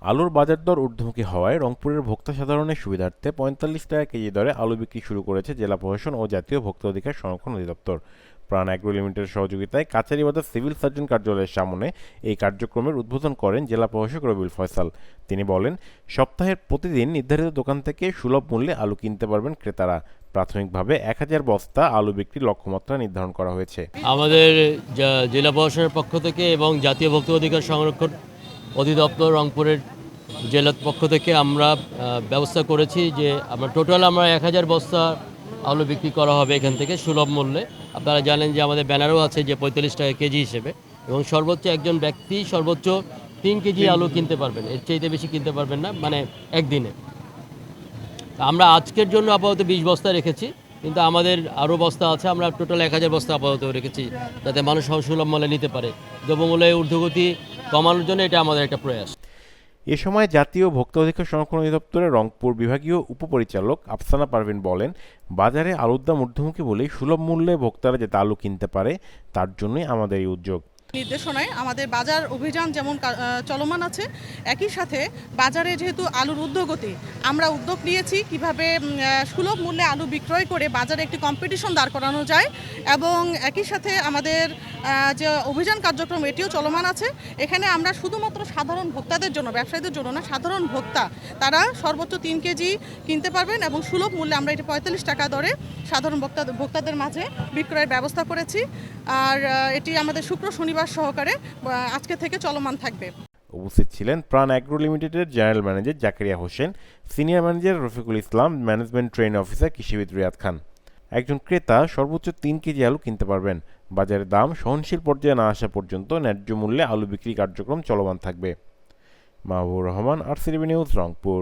আলুর বাজার দর ঊর্ধ্বমুখী হওয়ায় রংপুরের ভোক্তা সাধারণের সুবিধার্থে ৪৫ টাকা কেজি দরে আলু বিক্রি শুরু করেছে জেলা প্রশাসন ও জাতীয় ভোক্তা অধিকার সংরক্ষণ অধিদপ্তর। প্রাণ অ্যাগ্রো লিমিটেডের সহযোগিতায় কাছারিবাজার সিভিল সার্জন কার্যালয়ের সামনে এই কার্যক্রমের উদ্বোধন করেন জেলা প্রশাসক রবিউল ফয়সাল। তিনি বলেন, সপ্তাহের প্রতিদিন নির্ধারিত দোকান থেকে সুলভ মূল্যে আলু কিনতে পারবেন ক্রেতারা। প্রাথমিকভাবে ১,০০০ বস্তা আলু বিক্রির লক্ষ্যমাত্রা নির্ধারণ করা হয়েছে। আমাদের জেলা প্রশাসনের পক্ষ থেকে এবং জাতীয় ভোক্তা অধিকার সংরক্ষণ অধিদপ্তর রংপুরের জেলার পক্ষ থেকে আমরা ব্যবস্থা করেছি যে আমরা ১,০০০ বস্তা আলু বিক্রি করা হবে এখান থেকে সুলভ মূল্যে। আপনারা জানেন যে আমাদের ব্যানারও আছে যে ৪৫ টাকা কেজি হিসেবে, এবং সর্বোচ্চ একজন ব্যক্তি সর্বোচ্চ ৩ কেজি আলু কিনতে পারবেন, এর চাইতে বেশি কিনতে পারবেন না, মানে একদিনে। আমরা আজকের জন্য আপাতত ২০ বস্তা রেখেছি, কিন্তু আমাদের আরও বস্তা আছে। আমরা টোটাল ১,০০০ বস্তা আপাতত রেখেছি যাতে মানুষ সুলভ মূল্যে নিতে পারে। দ্রব্যমূল্যের ঊর্ধ্বগতি কমানোর জন্য এটা আমাদের একটা প্রয়াস। এ সময় জাতীয় ভোক্তা অধিকার সংরক্ষণ অধিদপ্তরের রংপুর বিভাগীয় উপপরিচালক আফসানা পারভিন বলেন, বাজারে আলুর দাম ঊর্ধ্বমুখী বলেই সুলভ মূল্যে ভোক্তারা যাতে আলু কিনতে পারে তার জন্যই আমাদের এই উদ্যোগ। নির্দেশনায় আমাদের বাজার অভিযান যেমন চলমান আছে, একই সাথে বাজারে যেহেতু আলুর ঊর্ধ্বগতি, আমরা উদ্যোগ নিয়েছি কিভাবে সুলভ মূল্যে আলু বিক্রয় করে বাজারে একটি কম্পিটিশন দাঁড় করানো যায়। এবং একই সাথে আমাদের যে অভিযান কার্যক্রম এটিও চলমান আছে। এখানে আমরা শুধুমাত্র সাধারণ ভোক্তাদের জন্য, ব্যবসায়ীদের জন্য না, সাধারণ ভোক্তা তারা সর্বোচ্চ ৩ কেজি কিনতে পারবেন এবং সুলভ মূল্যে আমরা এটি ৪৫ টাকা দরে সাধারণ ভোক্তাদের মাঝে বিক্রয়ের ব্যবস্থা করেছি। আর এটি আমাদের শুক্র শনিবার সহকারে আজকে থেকে চলমান থাকবে। উপস্থিত ছিলেন প্রাণ অ্যাগ্রো লিমিটেডের general manager Zakaria Hossain, senior manager Rafiqul Islam, management train officer কৃষিবিদ রিয়াদ খান। একজন ক্রেতা সর্বোচ্চ ৩ কেজি আলু কিনতে পারবেন। বাজারের দাম সহনশীল পর্যায়ে না আসা পর্যন্ত ন্যায্য মূল্যে আলু বিক্রি কার্যক্রম চলমান থাকবে। Mahbubur Rahman, RCTV news, Rangpur.